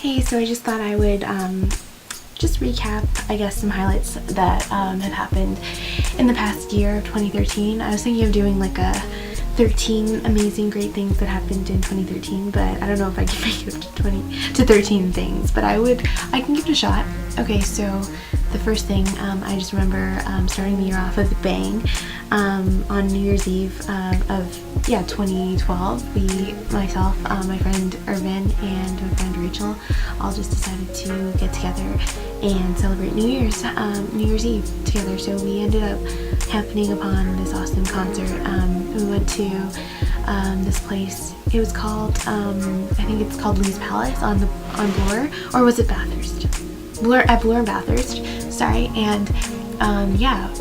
Hey, so I just thought I would just recap, I guess, some highlights that have happened in the past year of 2013. I was thinking of doing like a 13 amazing great things that happened in 2013, but I don't know if I can make it to 13 things, but I can give it a shot. Okay, so the first thing, I just remember starting the year off with a bang. On New Year's Eve of 2012, myself, my friend Irvin, and my friend Rachel all just decided to get together and celebrate New Year's Eve together. So we ended up happening upon this awesome concert. We went to this place. It was called, I think it's called Lee's Palace on Bloor, or was it Bathurst? Bloor and Bathurst, sorry. And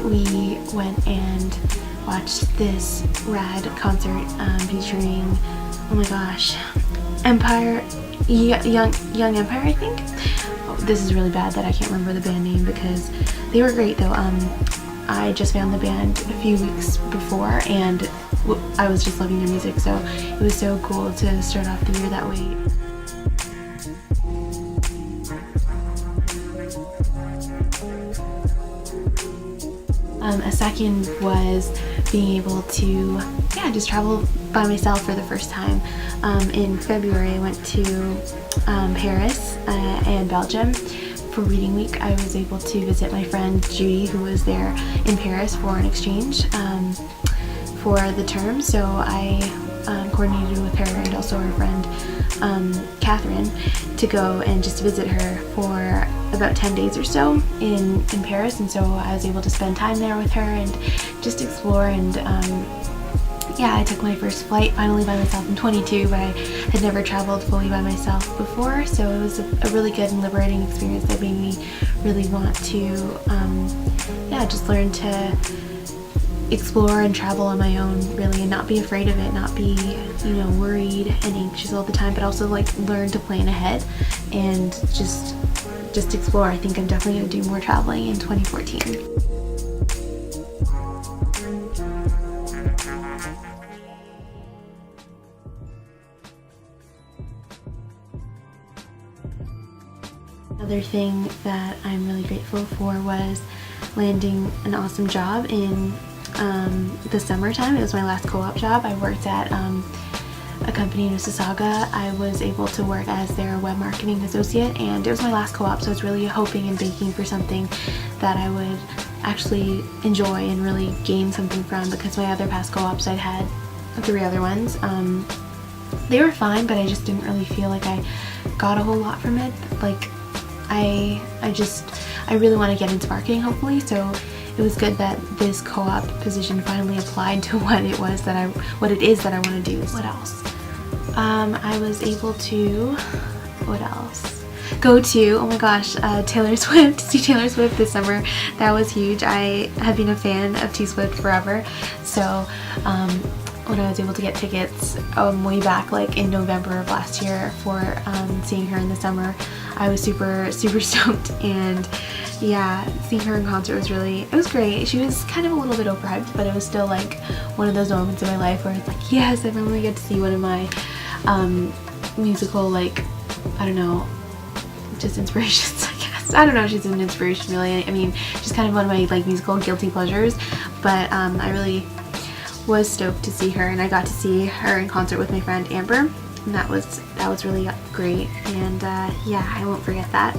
we went and watched this rad concert featuring, oh my gosh, Young Empire, I think. Oh, this is really bad that I can't remember the band name because they were great though. I just found the band a few weeks before and I was just loving their music, so it was so cool to start off the year that way. A second was being able to just travel by myself for the first time. In February I went to Paris and Belgium for reading week. I was able to visit my friend Judy, who was there in Paris for an exchange for the term, so I coordinated with her and also her friend Catherine to go and just visit her for about 10 days or so in Paris, and so I was able to spend time there with her and just explore. And I took my first flight finally by myself in 22, but I had never traveled fully by myself before, so it was a really good and liberating experience that made me really want to just learn to explore and travel on my own, really, and not be afraid of it, not be worried and anxious all the time, but also like learn to plan ahead and just explore. I think I'm definitely going to do more traveling in 2014. Another thing that I'm really grateful for was landing an awesome job in the summertime. It was my last co-op job. I worked at a company in Mississauga. I was able to work as their web marketing associate, and it was my last co-op, so I was really hoping and banking for something that I would actually enjoy and really gain something from, because my other past co-ops, I'd had 3 other ones. They were fine, but I just didn't really feel like I got a whole lot from it. Like I really want to get into marketing, hopefully, so it was good that this co-op position finally applied to what it is that I want to do. What else? I was able to, go to, oh my gosh, Taylor Swift, to see Taylor Swift this summer. That was huge. I have been a fan of T Swift forever, so when I was able to get tickets way back like in November of last year for seeing her in the summer, I was super stoked. And seeing her in concert was great. She was kind of a little bit overhyped, but it was still like one of those moments in my life where it's like, yes, I finally get to see one of my musical, like, I don't know, just inspirations, I guess. I don't know if she's an inspiration really. I mean, she's kind of one of my like musical guilty pleasures, but I really was stoked to see her, and I got to see her in concert with my friend Amber, and that was really great. And I won't forget that.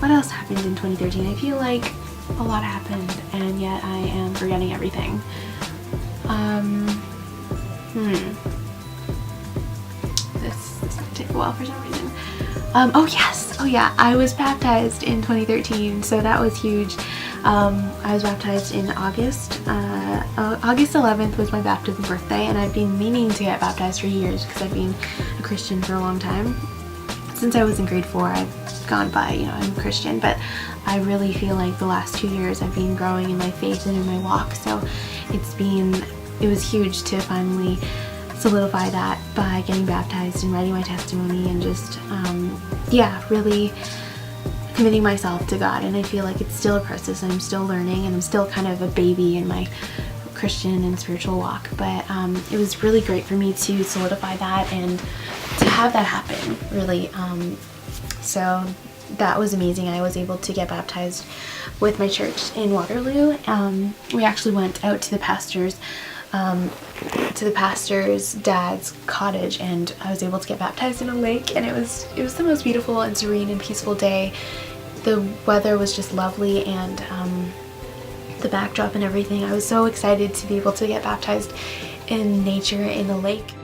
What else happened in 2013? I feel like a lot happened, and yet I am forgetting everything. This is gonna take a while for some reason. I was baptized in 2013, so that was huge. I was baptized in August. August 11th was my baptism birthday, and I've been meaning to get baptized for years because I've been a Christian for a long time. Since I was in grade 4, I've gone by, I'm a Christian, but I really feel like the last 2 years I've been growing in my faith and in my walk, so it was huge to finally solidify that by getting baptized and writing my testimony and just really committing myself to God. And I feel like it's still a process, and I'm still learning, and I'm still kind of a baby in my Christian and spiritual walk, but it was really great for me to solidify that and to have that happen, really. So that was amazing. I was able to get baptized with my church in Waterloo. We actually went out to the pastor's dad's cottage, and I was able to get baptized in a lake, and it was the most beautiful and serene and peaceful day. The weather was just lovely, and the backdrop and everything. I was so excited to be able to get baptized in nature in a lake.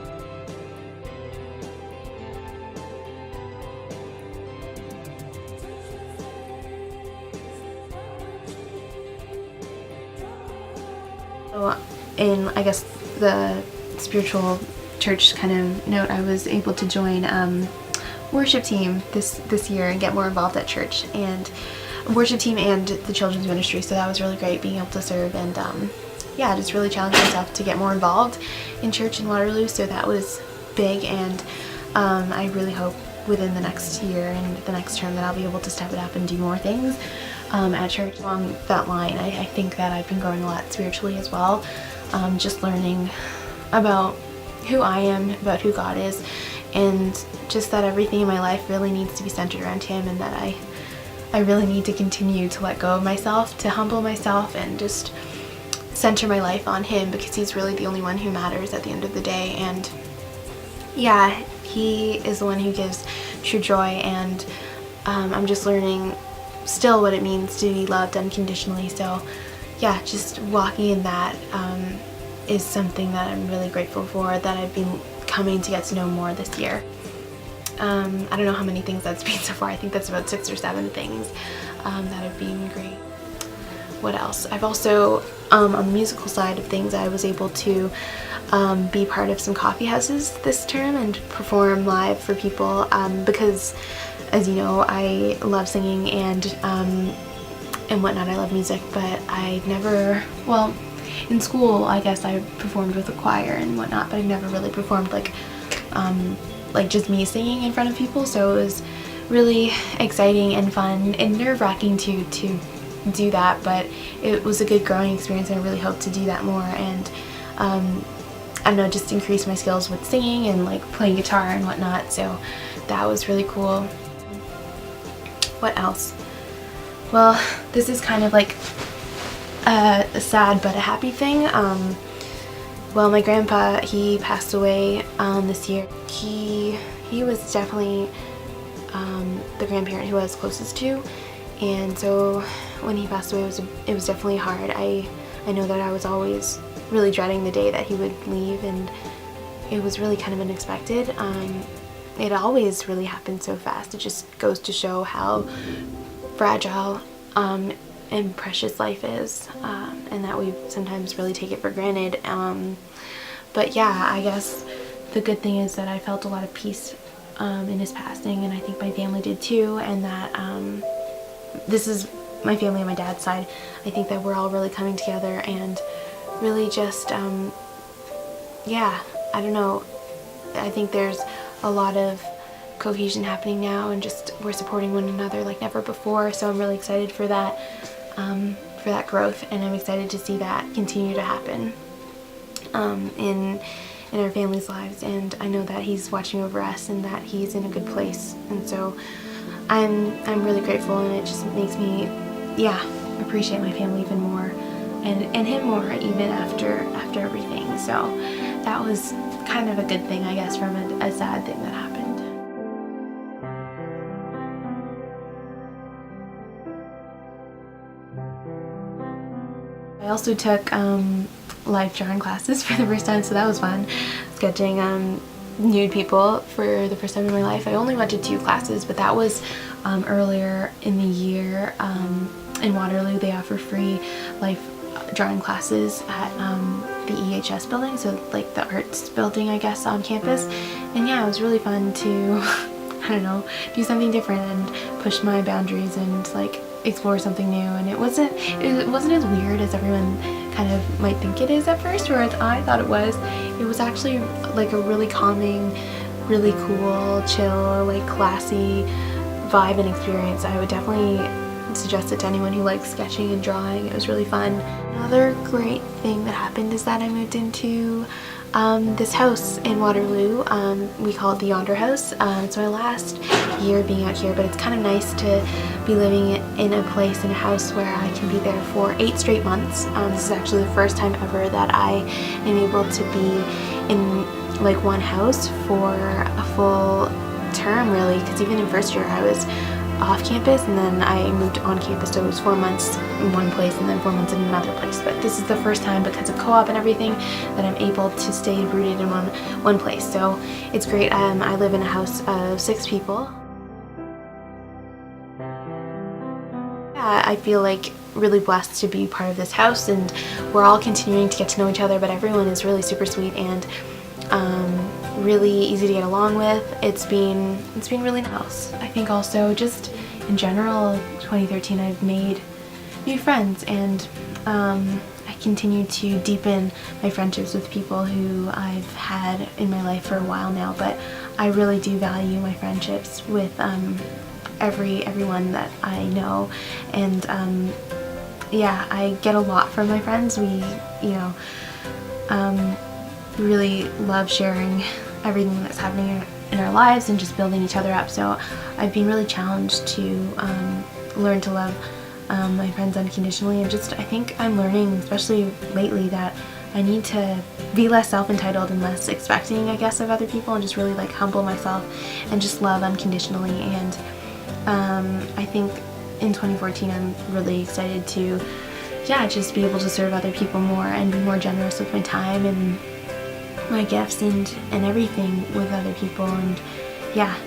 So in, I guess, the spiritual church kind of note, I was able to join worship team this year and get more involved at church, and worship team and the children's ministry. So that was really great, being able to serve, and yeah, just really challenged myself to get more involved in church in Waterloo. So that was big, and I really hope within the next year and the next term that I'll be able to step it up and do more things at church. Along that line, I think that I've been growing a lot spiritually as well, just learning about who I am, about who God is, and just that everything in my life really needs to be centered around Him, and that I really need to continue to let go of myself, to humble myself, and just center my life on Him, because He's really the only one who matters at the end of the day. And yeah, He is the one who gives true joy, and I'm just learning still what it means to be loved unconditionally. So yeah, just walking in that is something that I'm really grateful for, that I've been coming to get to know more this year. I don't know how many things that's been so far. I think that's about 6 or 7 things that have been great. What else? I've also, on the musical side of things, I was able to be part of some coffee houses this term and perform live for people, because, as you know, I love singing and whatnot. I love music, but I never, well, in school, I guess I performed with a choir and whatnot, but I've never really performed like just me singing in front of people. So it was really exciting and fun and nerve-wracking to do that, but it was a good growing experience, and I really hope to do that more, and I don't know, just increase my skills with singing and like playing guitar and whatnot. So that was really cool. What else? Well, this is kind of like a sad but a happy thing. Well, my grandpa, he passed away this year. He was definitely the grandparent who I was closest to, and so when he passed away, it was definitely hard. I know that I was always really dreading the day that he would leave, and it was really kind of unexpected. It always really happened so fast. It just goes to show how fragile and precious life is, and that we sometimes really take it for granted. But yeah, I guess the good thing is that I felt a lot of peace in his passing, and I think my family did too, and that this is my family on my dad's side. I think that we're all really coming together and really just yeah, I don't know, I think there's a lot of cohesion happening now, and just we're supporting one another like never before. So I'm really excited for that growth, and I'm excited to see that continue to happen in our family's lives. And I know that He's watching over us, and that He's in a good place, and so I'm really grateful, and it just makes me, yeah, appreciate my family even more, and Him more, even after everything. So that was kind of a good thing, I guess, from a sad thing that happened. I also took live drawing classes for the first time, so that was fun. Sketching nude people for the first time in my life. I only went to 2 classes, but that was earlier in the year. In Waterloo, they offer free live drawing classes at the EHS building, so like the arts building, I guess, on campus. And yeah, it was really fun to I don't know, do something different and push my boundaries and like explore something new. And it wasn't as weird as everyone kind of might think it is at first, or as I thought it was. It was actually like a really calming, really cool, chill, like classy vibe and experience. I would definitely suggest it to anyone who likes sketching and drawing. It was really fun. Another great thing that happened is that I moved into this house in Waterloo. We call it the Yonder House. It's my last year being out here, but it's kind of nice to be living in a place, in a house where I can be there for 8 straight months. This is actually the first time ever that I am able to be in like one house for a full term, really, because even in first year I was off campus and then I moved on campus, so it was 4 months in one place and then 4 months in another place. But this is the first time, because of co-op and everything, that I'm able to stay rooted in one place, so it's great. I live in a house of 6 people. Yeah, I feel like really blessed to be part of this house, and we're all continuing to get to know each other, but everyone is really super sweet and really easy to get along with. It's been really nice. I think also just in general, 2013, I've made new friends, and I continue to deepen my friendships with people who I've had in my life for a while now, but I really do value my friendships with everyone that I know, and yeah, I get a lot from my friends. We, really love sharing everything that's happening in our lives and just building each other up. So I've been really challenged to learn to love my friends unconditionally, and just I think I'm learning, especially lately, that I need to be less self-entitled and less expecting, I guess, of other people, and just really like humble myself and just love unconditionally. And I think in 2014 I'm really excited to just be able to serve other people more and be more generous with my time and my gifts and everything with other people. And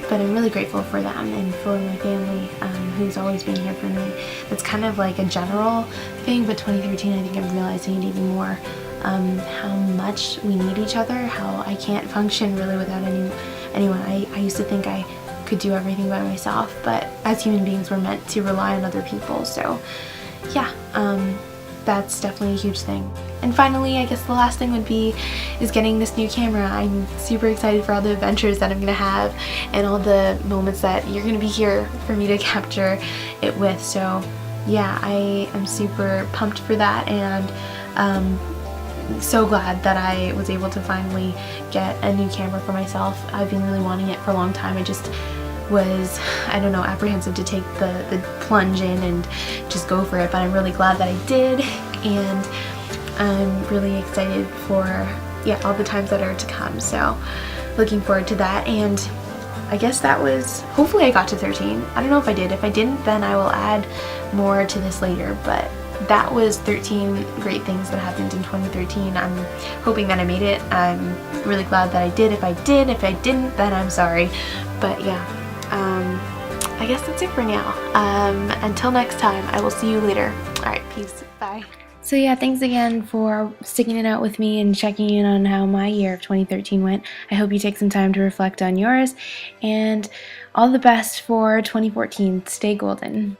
but I'm really grateful for them and for my family, who's always been here for me. That's kind of like a general thing, but 2013 I think I'm realizing it even more, how much we need each other, how I can't function really without anyone. I used to think I could do everything by myself, but as human beings we're meant to rely on other people. So that's definitely a huge thing. And finally, I guess the last thing is getting this new camera. I'm super excited for all the adventures that I'm gonna have and all the moments that you're gonna be here for me to capture it with. So I am super pumped for that, and so glad that I was able to finally get a new camera for myself. I've been really wanting it for a long time. I just was, I don't know, apprehensive to take the plunge in and just go for it, but I'm really glad that I did, and I'm really excited for all the times that are to come. So looking forward to that. And I guess that was, hopefully I got to 13. I don't know if I did. If I didn't, then I will add more to this later, but that was 13 great things that happened in 2013. I'm hoping that I made it. I'm really glad that I did. If I didn't, then I'm sorry. But I guess that's it for now. Until next time, I will see you later. Alright, peace. Bye. So thanks again for sticking it out with me and checking in on how my year of 2013 went. I hope you take some time to reflect on yours, and all the best for 2014. Stay golden.